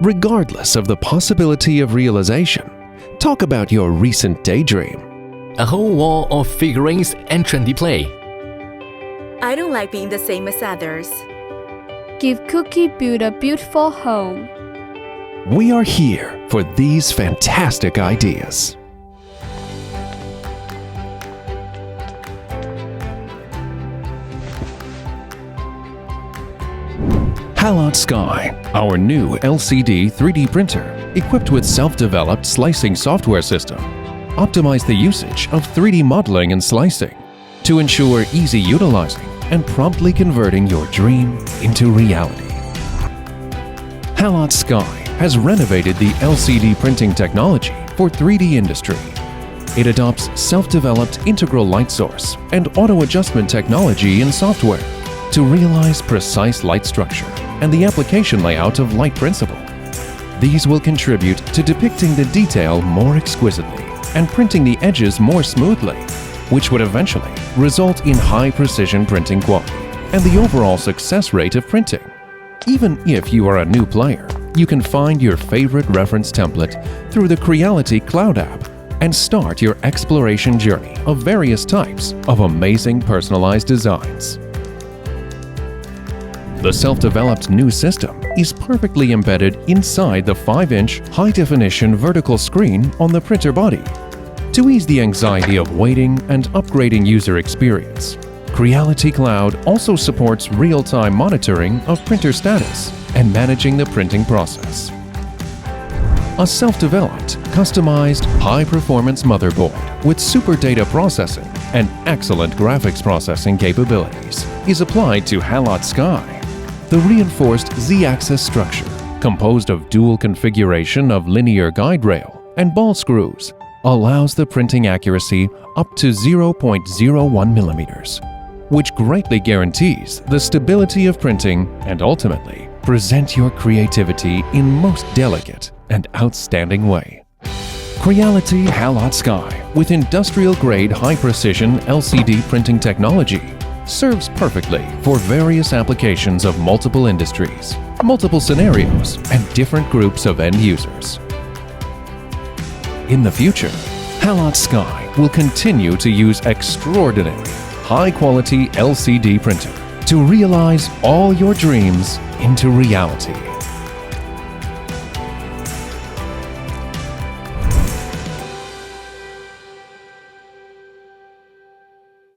Regardless of the possibility of realization, talk about your recent daydream. A whole wall of figurines and trendy play. I don't like being the same as others. Give Cookie build a beautiful home. We are here for these fantastic ideas. Halot Sky, our new LCD 3D printer equipped with self-developed slicing software system, optimize the usage of 3D modeling and slicing to ensure easy utilizing and promptly converting your dream into reality. Halot Sky has renovated the LCD printing technology for 3D industry. It adopts self-developed integral light source and auto-adjustment technology in software to realize precise light structure and the application layout of light principle. These will contribute to depicting the detail more exquisitely and printing the edges more smoothly, which would eventually result in high precision printing quality and the overall success rate of printing. Even if you are a new player, you can find your favorite reference template through the Creality Cloud app and start your exploration journey of various types of amazing personalized designs. The self-developed new system is perfectly embedded inside the 5-inch high-definition vertical screen on the printer body. To ease the anxiety of waiting and upgrading user experience, Creality Cloud also supports real-time monitoring of printer status and managing the printing process. A self-developed, customized, high-performance motherboard with super data processing and excellent graphics processing capabilities is applied to Halot Sky. The reinforced Z-axis structure, composed of dual configuration of linear guide rail and ball screws, allows the printing accuracy up to 0.01 millimeters, which greatly guarantees the stability of printing and ultimately present your creativity in most delicate and outstanding way. Creality Halot Sky with industrial-grade high-precision LCD printing technology serves perfectly for various applications of multiple industries, multiple scenarios, and different groups of end users. In the future, Halot Sky will continue to use extraordinary, high-quality LCD printer to realize all your dreams into reality.